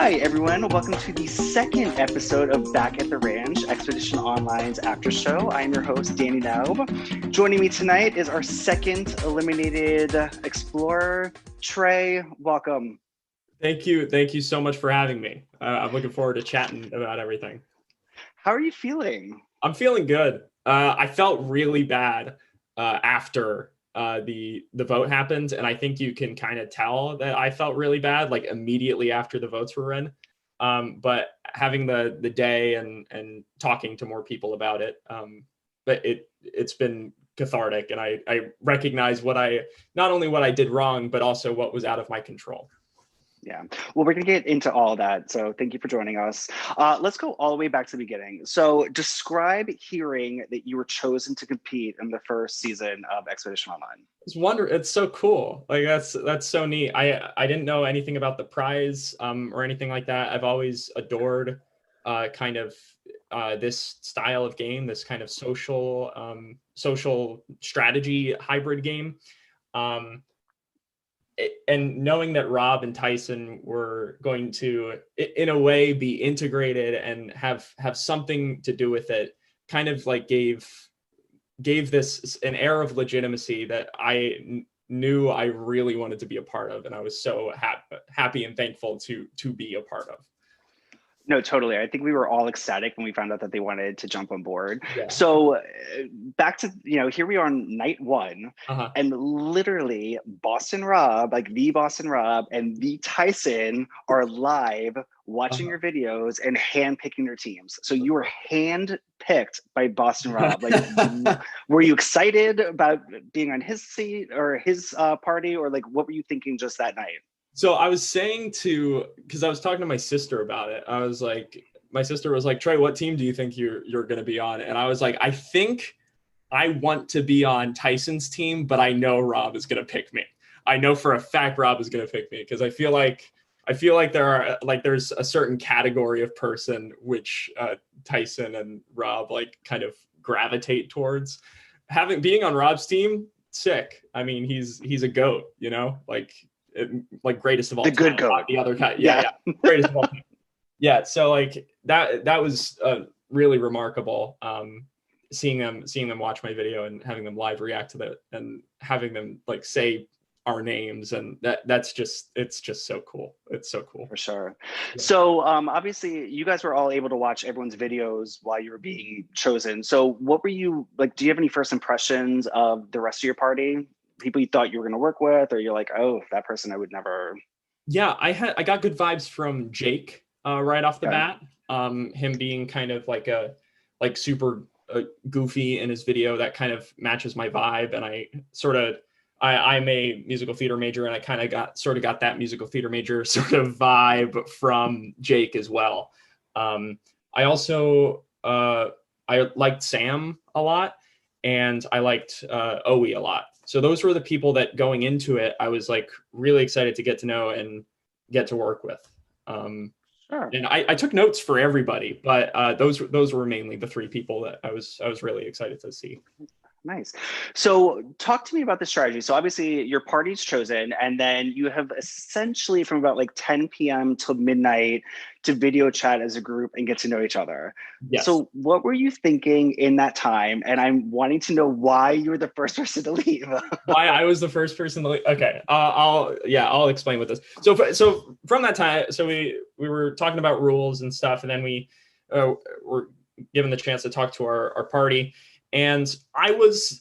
Hi, everyone. Welcome to the second episode of Back at the Ranch, Expedition Online's after show. I'm your host, Danny Knaub. Joining me tonight is our second eliminated explorer, Trey. Welcome. Thank you. Thank you so much for having me. I'm looking forward to chatting about everything. How are you feeling? I'm feeling good. I felt really bad after the vote happened, and I think you can kind of tell that I felt really bad, like immediately after the votes were in. But having the day and talking to more people about it, but it's been cathartic, and I recognize not only what I did wrong, but also what was out of my control. Yeah, well, we're going to get into all that. So thank you for joining us. Let's go all the way back to the beginning. So describe hearing that you were chosen to compete in the first season of Expedition Online. It's so cool. Like that's so neat. I didn't know anything about the prize or anything like that. I've always adored kind of this style of game, this kind of social strategy hybrid game. And knowing that Rob and Tyson were going to, in a way, be integrated and have something to do with it, kind of like gave this an air of legitimacy that I knew I really wanted to be a part of, and I was so happy and thankful to be a part of. No, totally. I think we were all ecstatic when we found out that they wanted to jump on board. Yeah. So back to, here we are on night one, and literally Boston Rob, like the Boston Rob and the Tyson are live watching your videos and handpicking your teams. So you were handpicked by Boston Rob. Like, were you excited about being on his seat or his party, or like, what were you thinking just that night? So I was saying because I was talking to my sister about it. My sister was like, Trey, what team do you think you're going to be on? And I was like, I think I want to be on Tyson's team, but I know Rob is going to pick me. I know for a fact Rob is going to pick me because I feel like there's a certain category of person which Tyson and Rob like kind of gravitate towards. Being on Rob's team, sick. I mean, he's a goat, like greatest of all the time. Good goat. The other kind, yeah. Greatest of all time. Yeah, so like that was really remarkable. Seeing them watch my video and having them live react to that and having them like say our names, and it's just so cool. It's so cool. For sure. Yeah. So obviously you guys were all able to watch everyone's videos while you were being chosen. So what were you like? Do you have any first impressions of the rest of your party? People you thought you were going to work with, or you're like, oh, that person I would never. Yeah, I got good vibes from Jake right off the bat. Him being kind of like super goofy in his video, that kind of matches my vibe. And I'm a musical theater major, and I kind of got that musical theater major sort of vibe from Jake as well. I also I liked Sam a lot, and I liked Owe a lot. So those were the people that going into it, I was like really excited to get to know and get to work with. Sure. And I took notes for everybody, but those were mainly the three people that I was really excited to see. Nice. So talk to me about the strategy. So obviously your party's chosen, and then you have essentially from about like 10 p.m. till midnight to video chat as a group and get to know each other. Yes. So what were you thinking in that time? And I'm wanting to know why you were the first person to leave. Why I was the first person to leave? Okay. I'll explain what this. So from that time, so we were talking about rules and stuff, and then we were given the chance to talk to our party. And I was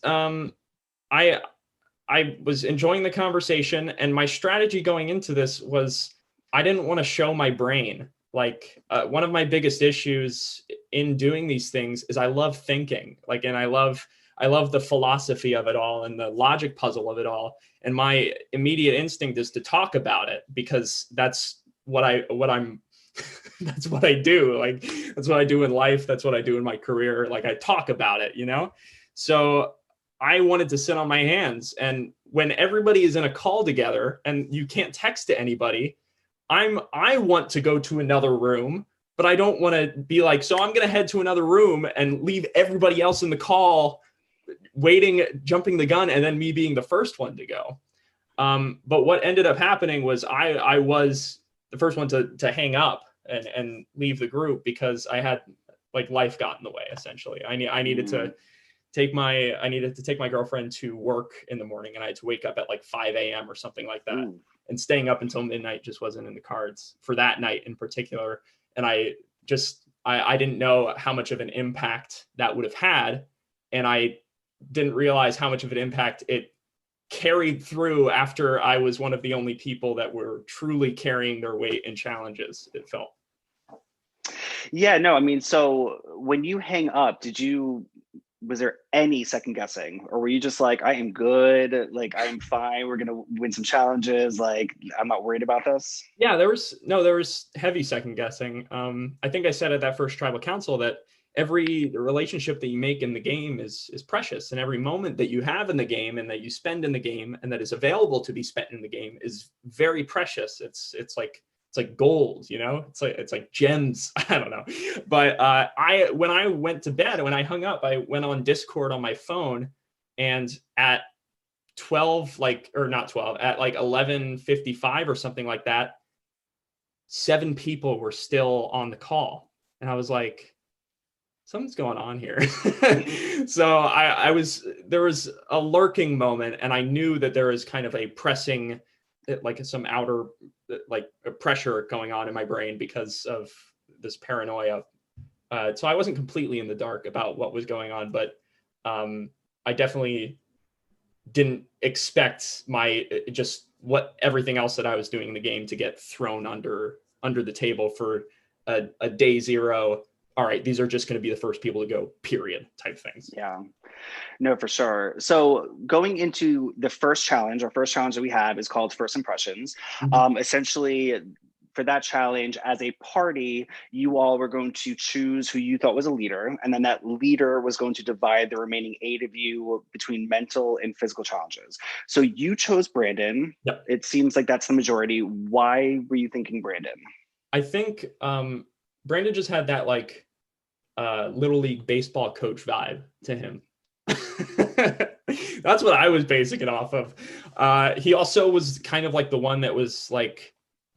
enjoying the conversation, and my strategy going into this was I didn't want to show my brain. Like one of my biggest issues in doing these things is I love thinking, and I love the philosophy of it all and the logic puzzle of it all. And my immediate instinct is to talk about it because that's what I'm that's what I do. Like, that's what I do in life. That's what I do in my career. Like, I talk about it, So I wanted to sit on my hands. And when everybody is in a call together and you can't text to anybody, I want to go to another room, but I don't want to be like, so I'm going to head to another room and leave everybody else in the call waiting, jumping the gun, and then me being the first one to go. But what ended up happening was I was the first one to hang up and leave the group because I had like life got in the way. Essentially, I needed to take my girlfriend to work in the morning, and I had to wake up at like 5 a.m. or something like that. Ooh. And staying up until midnight just wasn't in the cards for that night in particular. And I didn't know how much of an impact that would have had. And I didn't realize how much of an impact it carried through after I was one of the only people that were truly carrying their weight in challenges, it felt. Yeah, no, I mean, so when you hang up, was there any second guessing, or were you just like, I am good, like I'm fine, we're gonna win some challenges, like I'm not worried about this? Yeah, there was heavy second guessing. I think I said at that first tribal council that every relationship that you make in the game is precious, and every moment that you have in the game and that you spend in the game and that is available to be spent in the game is very precious. It's like gold, you know, it's like gems. I don't know. But when I went to bed, when I hung up, I went on Discord on my phone, and at 11:55 or something like that, 7 people were still on the call. And I was like, something's going on here. So there was a lurking moment, and I knew that there was kind of a pressing, like some outer like pressure going on in my brain because of this paranoia. So I wasn't completely in the dark about what was going on, but I definitely didn't expect everything else that I was doing in the game to get thrown under the table for a day zero. All right, these are just going to be the first people to go, period, type things. Yeah, no, for sure. So going into the first challenge, our first challenge that we have is called First Impressions. Mm-hmm. Essentially, for that challenge, as a party, you all were going to choose who you thought was a leader, and then that leader was going to divide the remaining 8 of you between mental and physical challenges. So you chose Brandon. Yep. It seems like that's the majority. Why were you thinking Brandon? I think Brandon just had that like Little League baseball coach vibe to him. That's what I was basing it off of. He also was kind of like the one that was like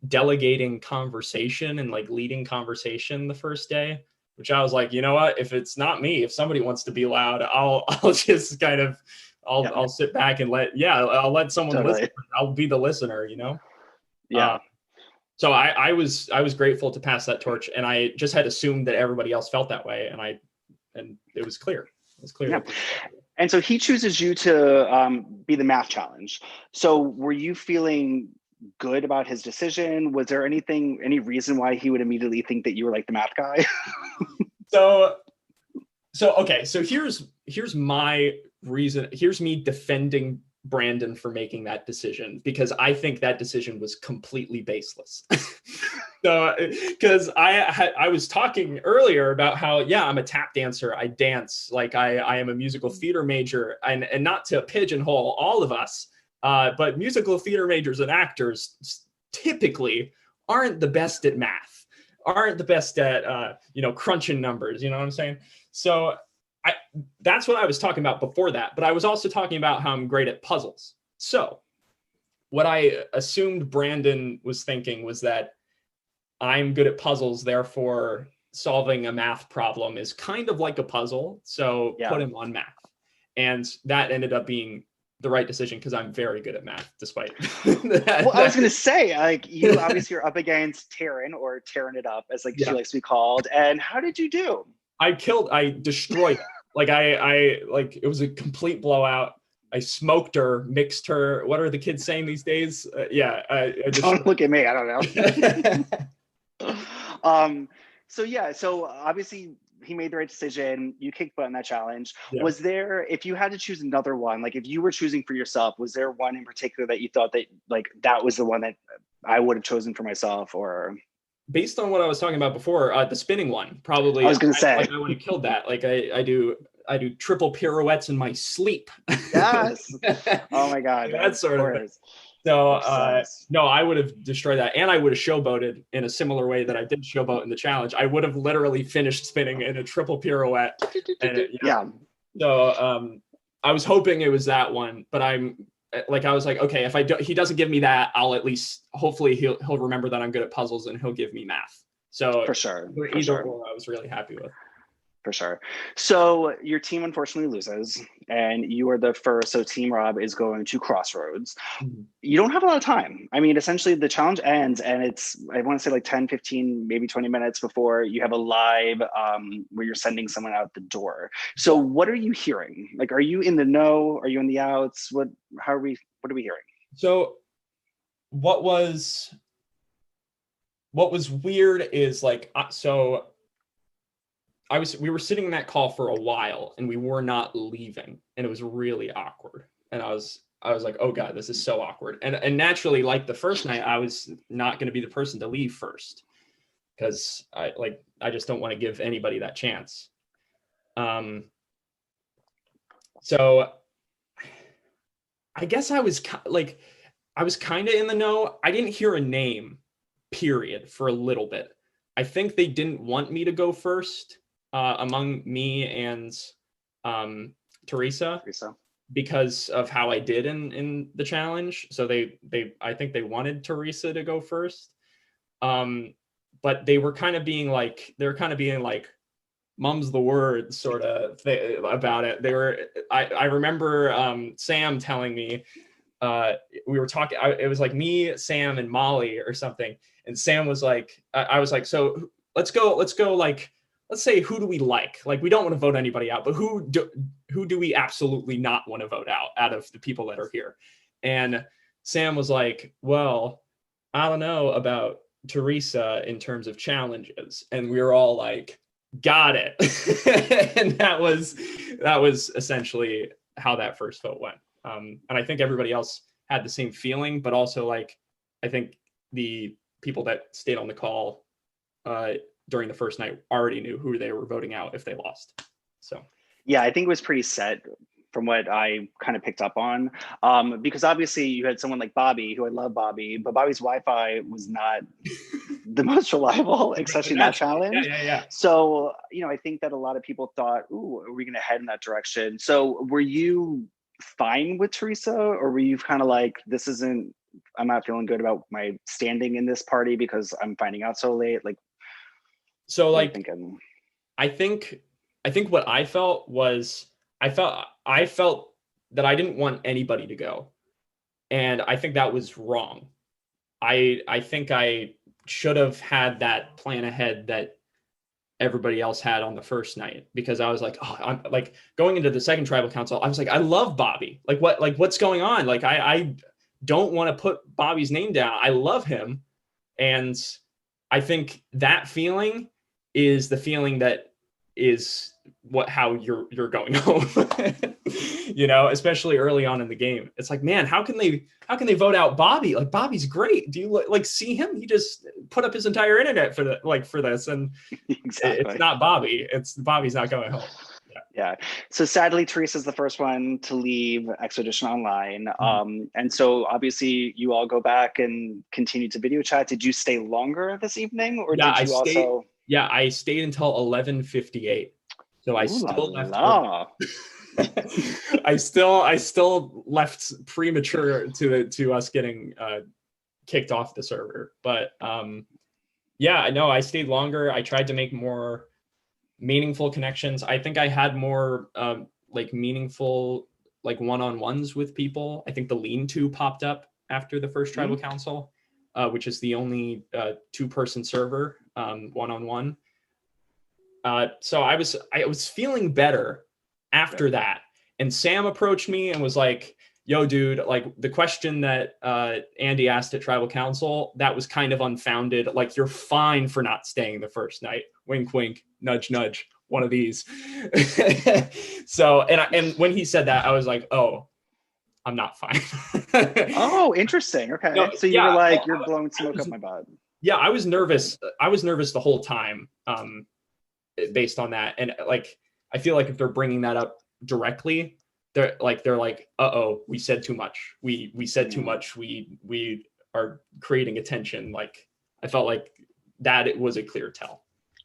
delegating conversation and like leading conversation the first day, which I was like, you know what, if it's not me, if somebody wants to be loud, I'll just kind of I'll sit back and I'll let someone listen. I'll be the listener, you know? Yeah. So I was grateful to pass that torch, and I just had assumed that everybody else felt that way, and it was clear. Yeah. And so he chooses you to be the math challenge. So were you feeling good about his decision? Was there any reason why he would immediately think that you were like the math guy? So okay. So here's my reason. Here's me defending Brandon for making that decision, because I think that decision was completely baseless. So, because I was talking earlier about how, I'm a tap dancer. I dance, like I am a musical theater major, and not to pigeonhole all of us, but musical theater majors and actors typically aren't the best at math, aren't the best at, crunching numbers, you know what I'm saying? So that's what I was talking about before that, but I was also talking about how I'm great at puzzles. So what I assumed Brandon was thinking was that I'm good at puzzles, therefore solving a math problem is kind of like a puzzle. So put him on math. And that ended up being the right decision, because I'm very good at math, despite that. Well, I was going to say, like, you obviously are up against Taryn, or Taryn it up, as she likes to be called. And how did you do? I destroyed her. Like it was a complete blowout. I smoked her, mixed her. What are the kids saying these days? Don't look at me. I don't know. So obviously he made the right decision. You kicked butt in that challenge. Yeah. Was there, if you had to choose another one, like if you were choosing for yourself, was there one in particular that you thought that like that was the one that I would have chosen for myself? Or based on what I was talking about before, the spinning one, probably. I was going to say, I would have killed that. Like I do triple pirouettes in my sleep. Yes. Oh my God. That sort of thing. So no, I would have destroyed that, and I would have showboated in a similar way that I did showboat in the challenge. I would have literally finished spinning in a triple pirouette. And yeah. So I was hoping it was that one, but like, I was like, okay, if he doesn't give me that, I'll at least, hopefully he'll remember that I'm good at puzzles and he'll give me math. So For sure. Either or, I was really happy with. For sure. So your team unfortunately loses, and you are the first. So Team Rob is going to Crossroads. Mm-hmm. You don't have a lot of time. I mean, essentially the challenge ends, and it's, I want to say like 10, 15, maybe 20 minutes before you have a live where you're sending someone out the door. So what are you hearing? Like, are you in the know? Are you in the outs? What are we hearing? So what was weird is like, so we were sitting in that call for a while and we were not leaving, and it was really awkward. And I was like, oh God, this is so awkward. And naturally, like the first night, I was not going to be the person to leave first, because I just don't want to give anybody that chance. So I guess I was kind of in the know. I didn't hear a name, period, for a little bit. I think they didn't want me to go first. Among me and Teresa, because of how I did in the challenge. So I think they wanted Teresa to go first. But they were kind of being like, mum's the word sort of about it. I remember Sam telling me, we were talking, it was like me, Sam, and Molly or something. And Sam was like, I was like, so let's go like, let's say, who do we like? Like, we don't want to vote anybody out, but who do we absolutely not want to vote out of the people that are here? And Sam was like, well, I don't know about Teresa in terms of challenges. And we were all like, got it. And that was essentially how that first vote went. And I think everybody else had the same feeling, but also, like, I think the people that stayed on the call during the first night already knew who they were voting out if they lost. So yeah, I think it was pretty set from what I kind of picked up on, because obviously you had someone like Bobby, who I love Bobby, but Bobby's Wi-Fi was not the most reliable, especially in that challenge. Yeah. So, I think that a lot of people thought, ooh, are we going to head in that direction? So were you fine with Teresa, or were you kind of like, I'm not feeling good about my standing in this party because I'm finding out so late? Like, so like, I think what I felt was, I felt that I didn't want anybody to go. And I think that was wrong. I think I should have had that plan ahead that everybody else had on the first night, because I was like, oh, I'm like, going into the second tribal council, I was like, I love Bobby. Like, what's going on? Like, I don't want to put Bobby's name down. I love him. And I think that feeling is the feeling that is how you're going home. Especially early on in the game. It's like, man, how can they vote out Bobby? Like, Bobby's great. Do you like see him? He just put up his entire internet for this, and exactly. It's not Bobby. Bobby's not going home. Yeah. So sadly, Teresa's the first one to leave Expedition Online. And so obviously you all go back and continue to video chat. Did you stay longer this evening, or did you also? Yeah, I stayed until 11:58. So I still left. I still left premature to us getting kicked off the server. But yeah, no, I stayed longer. I tried to make more meaningful connections. I think I had more meaningful one-on-ones with people. I think the lean-to popped up after the first tribal council, which is the only two-person server, one-on-one. So I was feeling better after that. And Sam approached me and was like, yo, dude, like, the question that Andy asked at tribal council, that was kind of unfounded. Like, you're fine for not staying the first night. Wink, wink, nudge, nudge, one of these. So, and when he said that, I was like, oh, I'm not fine. Oh, interesting. Okay. No, so you were like, you're blowing smoke up my butt. Yeah, I was nervous. I was nervous the whole time based on that. And like, I feel like if they're bringing that up directly, they're like, uh-oh, we said too much. We said too much. We are creating attention. Like, I felt like that it was a clear tell.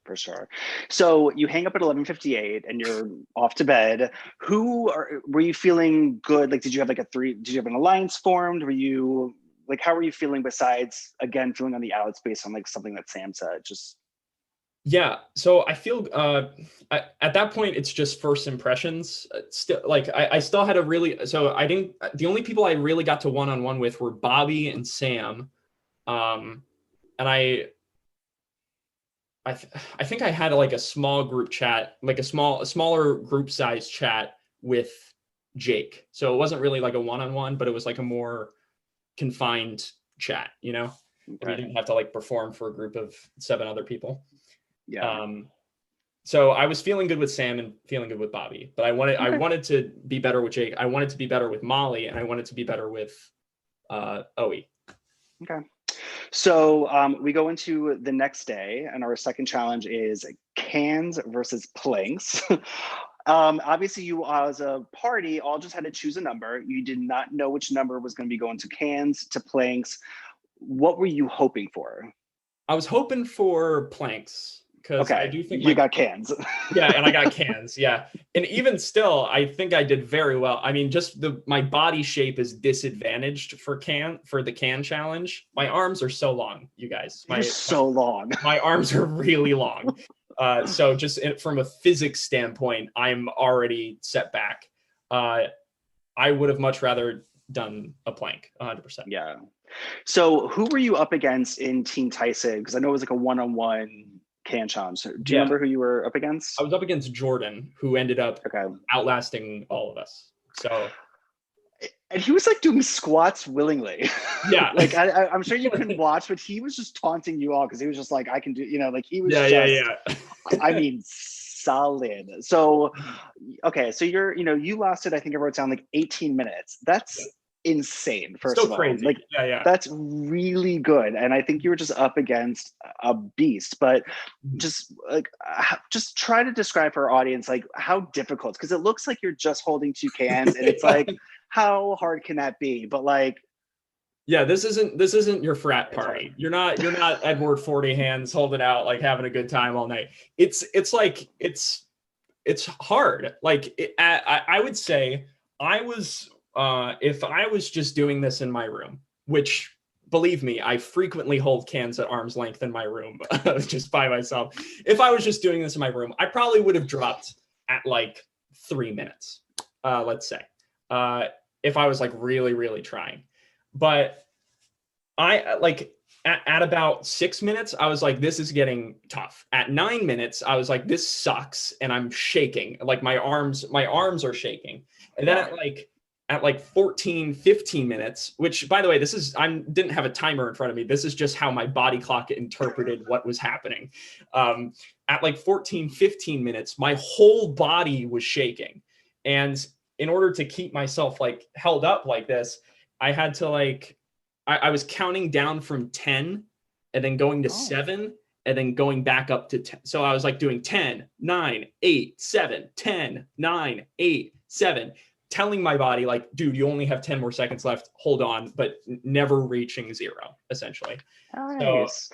For sure. So you hang up at 11:58 and you're off to bed. Were you feeling good? Like, did you have did you have an alliance formed? Were you like, how were you feeling besides, again, feeling on the outs based on like something that Sam said? Yeah, so I feel at that point it's just first impressions. Still, like I still had I didn't. The only people I really got to one-on-one with were Bobby and Sam, and I think I had like a small group chat, like a smaller group size chat with Jake. So it wasn't really like a one-on-one, but it was like a more confined chat, you know, and you didn't have to like perform for a group of 7 other people. Yeah. So I was feeling good with Sam and feeling good with Bobby, but I wanted to be better with Jake. I wanted to be better with Molly, and I wanted to be better with Oe. Okay. So we go into the next day, and our second challenge is cans versus planks. Obviously, you as a party all just had to choose a number. You did not know which number was going to be going to cans, to planks. What were you hoping for? I was hoping for planks, because I do think you got cans. Yeah, and I got cans. Yeah, and even still, I think I did very well. I mean, just my body shape is disadvantaged for the can challenge. My arms are so long, you guys. They're so long. My arms are really long. So just from a physics standpoint, I'm already set back. I would have much rather done a plank, 100%. Yeah. So who were you up against in Team Tyson? Because I know it was like a one-on-one can challenge. Do you remember who you were up against? I was up against Jordan, who ended up outlasting all of us. So, and he was like doing squats willingly. Yeah. Like I'm sure you couldn't watch, but he was just taunting you all because he was just like, I can do, like he was I mean, solid. So, okay. So you lasted, I think I wrote down like 18 minutes. That's insane. First of all, crazy. Like, that's really good. And I think you were just up against a beast, but just try to describe for our audience, like how difficult, because it looks like you're just holding 2 cans and it's like, how hard can that be? But like, yeah, this isn't your frat party. You're not Edward 40 hands holding out, like having a good time all night. It's hard. Like I would say I was, if I was just doing this in my room, which believe me, I frequently hold cans at arm's length in my room just by myself. If I was just doing this in my room, I probably would have dropped at like 3 minutes, let's say, if I was like really, really trying. But I like at about 6 minutes, I was like, this is getting tough. At 9 minutes, I was like, this sucks. And I'm shaking. Like my arms are shaking. And then at like 14, 15 minutes, which by the way, I didn't have a timer in front of me. This is just how my body clock interpreted what was happening. At like 14, 15 minutes, my whole body was shaking. And in order to keep myself like held up like this, I had to like, I was counting down from 10 and then going to 7 and then going back up to 10. So I was like doing 10, 9, 8, 7, 10, 9, 8, 7, telling my body like, dude, you only have 10 more seconds left. Hold on, but never reaching 0, essentially. Nice.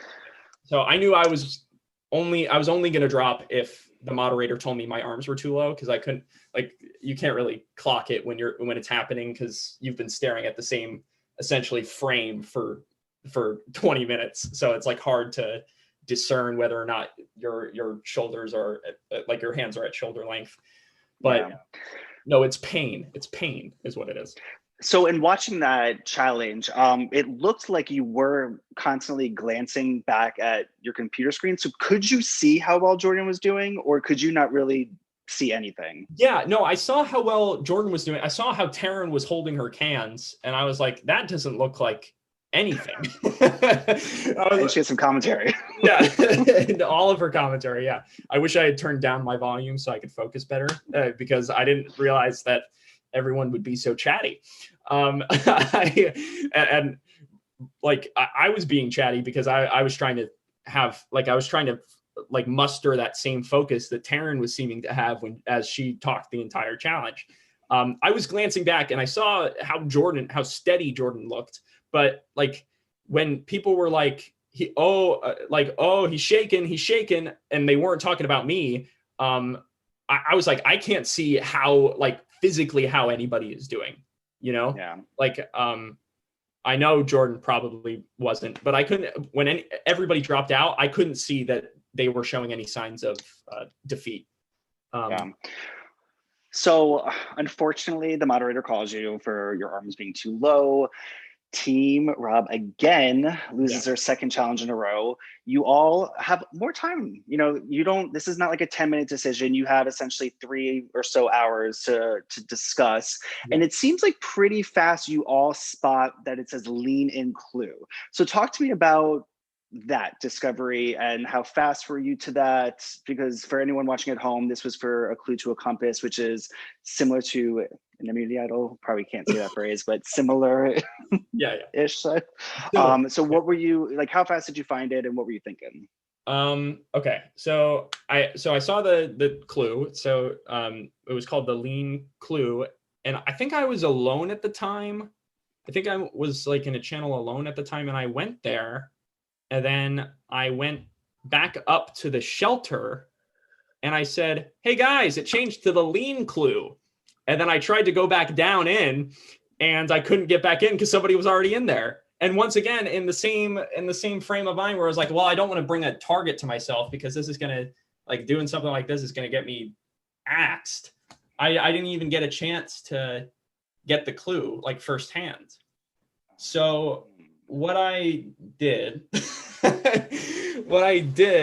So I knew I was only going to drop if the moderator told me my arms were too low, because I couldn't, like, you can't really clock it when it's happening because you've been staring at the same essentially frame for 20 minutes. So it's like hard to discern whether or not your shoulders are like your hands are at shoulder length. But no, it's pain. It's pain is what it is. So in watching that challenge, it looked like you were constantly glancing back at your computer screen. So could you see how well Jordan was doing, or could you not really see anything? Yeah, no, I saw how well Jordan was doing. I saw how Taryn was holding her cans, and I was like, that doesn't look like anything. And she had some commentary. Yeah, all of her commentary. Yeah, I wish I had turned down my volume so I could focus better, because I didn't realize that everyone would be so chatty. I was being chatty because I was trying to muster that same focus that Taryn was seeming to have as she talked the entire challenge. I was glancing back and I saw how steady Jordan looked. But like when people were like, he's shaking, and they weren't talking about me. I was like, I can't see how, like, physically how anybody is doing, you know? Yeah. Like, I know Jordan probably wasn't, but I couldn't, when everybody dropped out, I couldn't see that they were showing any signs of defeat. Yeah. So unfortunately, the moderator calls you for your arms being too low. Team Rob again loses their second challenge in a row. You all have more time. You know, this is not like a 10-minute decision. You have essentially 3 or so hours to discuss. Yeah. And it seems like pretty fast you all spot that it says lean in clue. So talk to me about that discovery and how fast were you to that? Because for anyone watching at home, this was for a clue to a compass, which is similar to an immunity idol. Probably can't say that phrase, but similar. Ish. So what were you like? How fast did you find it, and what were you thinking? Okay, so I saw the clue. So it was called the lean clue, and I think I was alone at the time. I think I was like in a channel alone at the time, and I went there. And then I went back up to the shelter and I said, hey guys, it changed to the lean clue. And then I tried to go back down in and I couldn't get back in because somebody was already in there. And once again, in the same frame of mind where I was like, well, I don't want to bring a target to myself because this is going to, like, doing something like this is going to get me axed. I didn't even get a chance to get the clue like firsthand. So what I did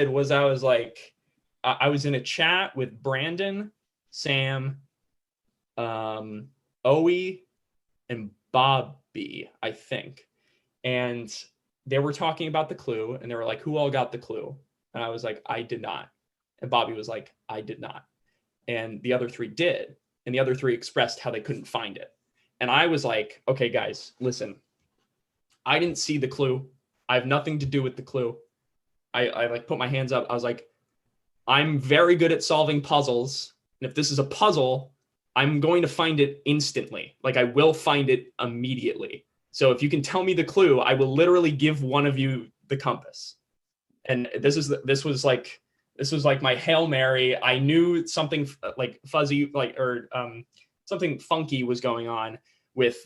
was I was like, I was in a chat with Brandon, Sam, Owie, and Bobby, I think. And they were talking about the clue and they were like, who all got the clue? And I was like, I did not. And Bobby was like, I did not. And the other 3 did. And the other 3 expressed how they couldn't find it. And I was like, okay, guys, listen. I didn't see the clue. I have nothing to do with the clue. I like put my hands up. I was like, I'm very good at solving puzzles. And if this is a puzzle, I'm going to find it instantly. Like, I will find it immediately. So if you can tell me the clue, I will literally give one of you the compass. And this was like my Hail Mary. I knew something like fuzzy, something funky was going on with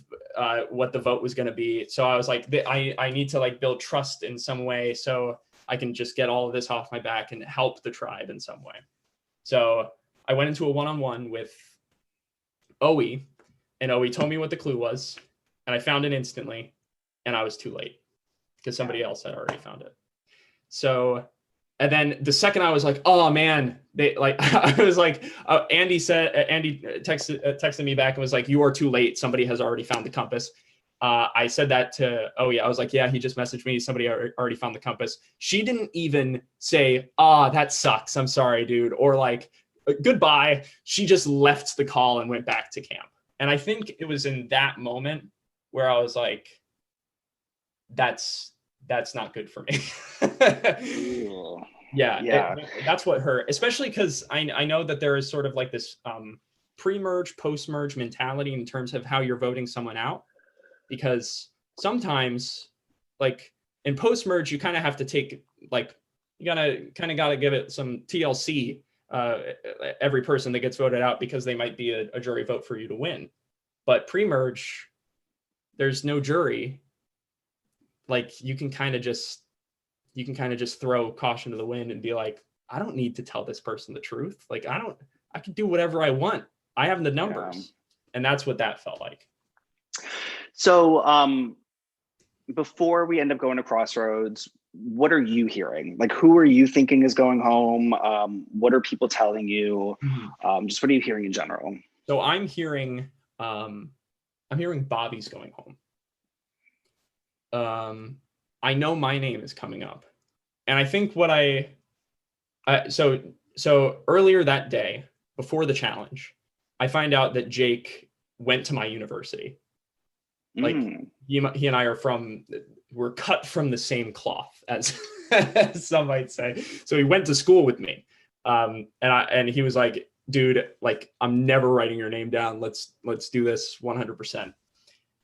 what the vote was going to be. So I was like, I need to like build trust in some way so I can just get all of this off my back and help the tribe in some way. So I went into a one-on-one with Owie, and Owie told me what the clue was, and I found it instantly, and I was too late because somebody else had already found it. So, and then the second I was like, oh man, they like, I was like, Andy texted me back and was like, you are too late. Somebody has already found the compass. I said that to Owie. I was like, yeah, he just messaged me. Somebody already found the compass. She didn't even say, that sucks. I'm sorry, dude. Or like, goodbye. She just left the call and went back to camp. And I think it was in that moment where I was like, that's not good for me. Yeah. That's what hurt, especially because I know that there is sort of like this pre-merge, post-merge mentality in terms of how you're voting someone out. Because sometimes, like in post-merge, you kind of have to take, like, you got to give it some TLC, every person that gets voted out, because they might be a jury vote for you to win. But pre-merge, there's no jury. Like, you can kind of just throw caution to the wind and be like, I don't need to tell this person the truth. Like, I can do whatever I want. I have the numbers. Yeah. And that's what that felt like. So before we end up going to Crossroads, what are you hearing? Like, who are you thinking is going home? What are people telling you? Just what are you hearing in general? So I'm hearing Bobby's going home. I know my name is coming up. And I think what so earlier that day, before the challenge, I find out that Jake went to my university. Like, he and I we're cut from the same cloth, as some might say. So he went to school with me. And he was like, dude, like, I'm never writing your name down. Let's do this 100%.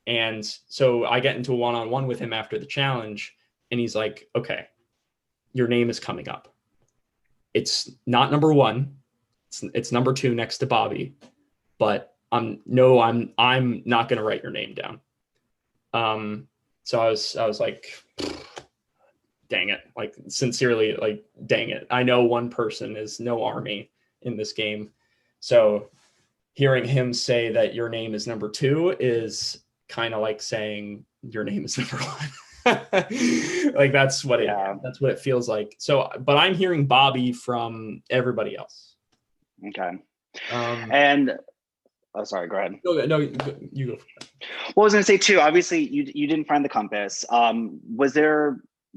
And so I get into a one-on-one with him after the challenge, and he's like, okay, your name is coming up. It's not number 1. It's number 2 next to Bobby, but I'm not going to write your name down. So I was like, dang it, like sincerely, like, dang it. I know one person is no army in this game. So hearing him say that your name is number 2 is kind of like saying your name is number 1. Like that's what it feels like. So, but I'm hearing Bobby from everybody else. Okay. And oh, sorry, go ahead. No, you go for it. Well, I was going to say too, obviously you didn't find the compass.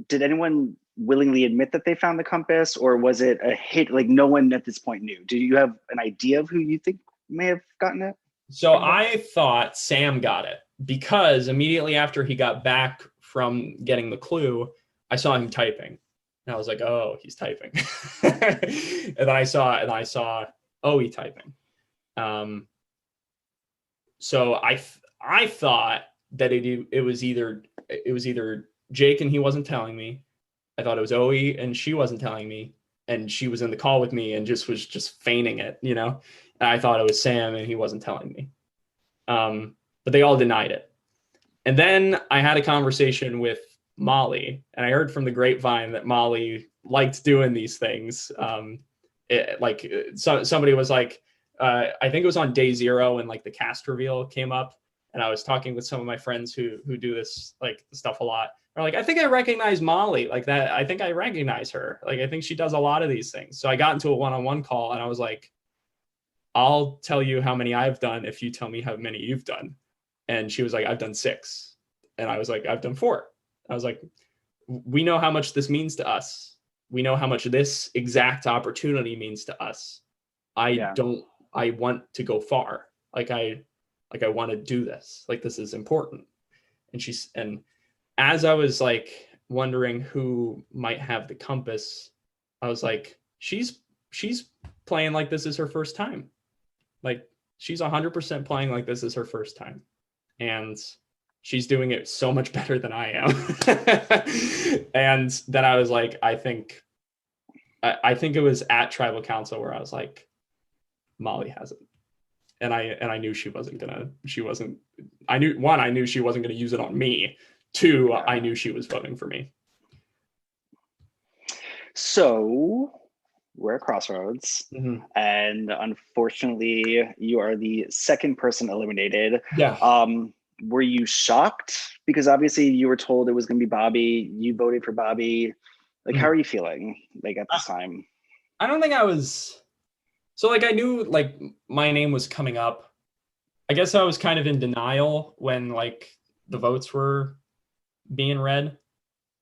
Did anyone willingly admit that they found the compass, or was it a hit? Like no one at this point knew. Do you have an idea of who you think may have gotten it? So I thought Sam got it because immediately after he got back from getting the clue, I saw him typing. And I was like, oh, he's typing. And then I saw Owie typing. So I thought that it was either Jake and he wasn't telling me. I thought it was Owie and she wasn't telling me, and she was in the call with me and was just feigning it, you know. And I thought it was Sam and he wasn't telling me. But they all denied it. And then I had a conversation with Molly, and I heard from the grapevine that Molly liked doing these things. Somebody was like, I think it was on day 0 and like the cast reveal came up, and I was talking with some of my friends who do this like stuff a lot. They're like, I think I recognize Molly like that. I think I recognize her. Like, I think she does a lot of these things. So I got into a one-on-one call and I was like, I'll tell you how many I've done if you tell me how many you've done. And she was like, I've done 6. And I was like, I've done 4. I was like, we know how much this means to us. We know how much this exact opportunity means to us. I want to go far. I want to do this. Like, this is important. And as I was like wondering who might have the compass, I was like, she's playing like this is her first time. Like, she's 100% playing like this is her first time. And she's doing it so much better than I am. And then I was like, I think it was at Tribal Council where I was like, Molly has it. And I knew I knew she wasn't going to use it on me. 2, I knew she was voting for me. So we're at Crossroads, and unfortunately, you are the second person eliminated. Yeah. Were you shocked? Because obviously you were told it was going to be Bobby. You voted for Bobby. Like, how are you feeling like at this time? I don't think I was. So like I knew like my name was coming up. I guess I was kind of in denial when like the votes were being read.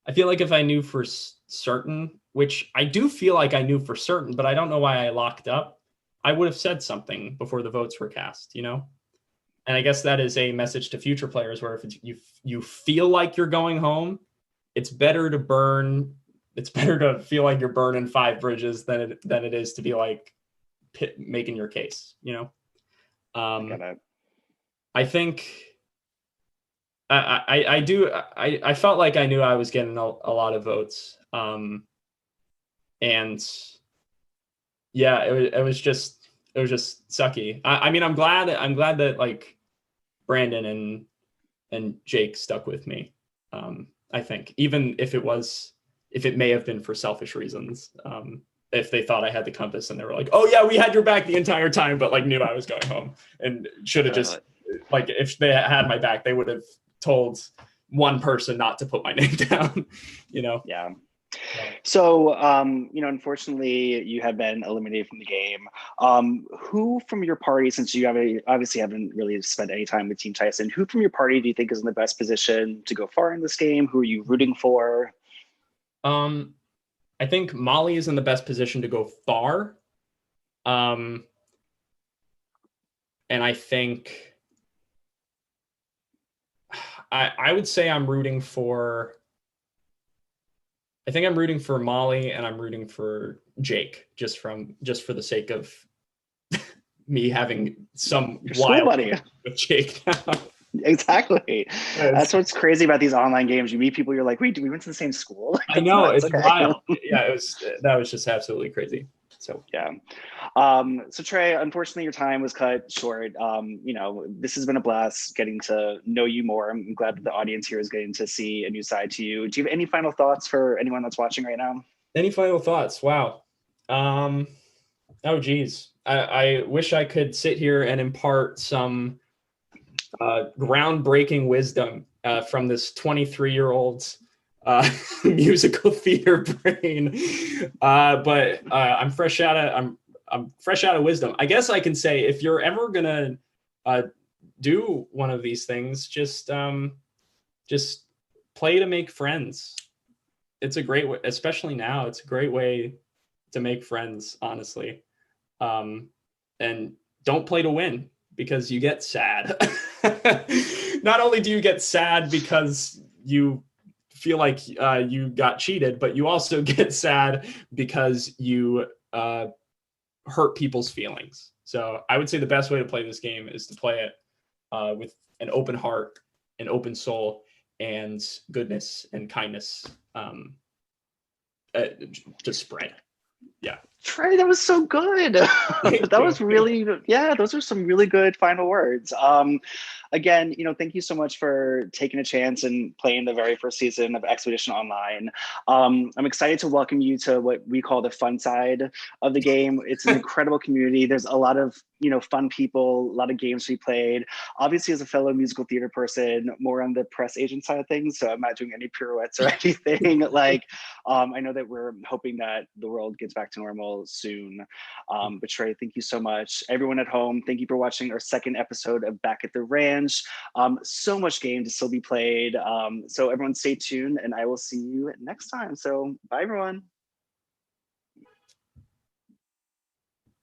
I feel like if I knew for certain, which I do feel like I knew for certain, but I don't know why I locked up, I would have said something before the votes were cast, you know? And I guess that is a message to future players where if you feel like you're going home, it's better to feel like you're burning 5 bridges than it is to be like making your case, you know? I think I felt like I knew I was getting a lot of votes. And yeah, it was just sucky. I mean, I'm glad that like Brandon and Jake stuck with me. I think even if it may have been for selfish reasons, if they thought I had the compass and they were like, oh yeah, we had your back the entire time, but like knew I was going home and should have just like, if they had my back, they would have told one person not to put my name down, you know? Yeah. So, unfortunately, you have been eliminated from the game. Who from your party, since you obviously haven't really spent any time with Team Tyson, who from your party do you think is in the best position to go far in this game? Who are you rooting for? I think Molly is in the best position to go far. And I think I would say I'm rooting for Molly, and I'm rooting for Jake just for the sake of me having some wild buddy with Jake. Exactly. That's Yes. what's crazy about these online games. You meet people, you're like, wait, we went to the same school? Like, I that's know, nuts. it's Okay. wild. Yeah, that was just absolutely crazy. So Yeah. So Trey, unfortunately, your time was cut short. This has been a blast getting to know you more. I'm glad that the audience here is getting to see a new side to you. Do you have any final thoughts for anyone that's watching right now? any final thoughts? Wow. Oh geez. I wish I could sit here and impart some groundbreaking wisdom from this 23-year-old musical theater brain. I'm fresh out of I'm fresh out of wisdom. I guess I can say if you're ever gonna do one of these things, just play to make friends. It's a great way, especially now. It's a great way to make friends, honestly. And don't play to win because you get sad. Not only do you get sad because you feel like you got cheated, but you also get sad because you hurt people's feelings. So I would say the best way to play this game is to play it with an open heart, an open soul, and goodness and kindness to spread. Yeah. Trey, that was so good. That was really, yeah, those are some really good final words. Again, thank you so much for taking a chance and playing the very first season of Expedition Online. I'm excited to welcome you to what we call the fun side of the game. It's an incredible community. There's a lot of, fun people, a lot of games we played. Obviously, as a fellow musical theater person, more on the press agent side of things, so I'm not doing any pirouettes or anything. I know that we're hoping that the world gets back to normal soon. But Trey, thank you so much. Everyone at home, thank you for watching our second episode of Back at the Ranch. So much game to still be played. So everyone stay tuned and I will see you next time. So bye everyone.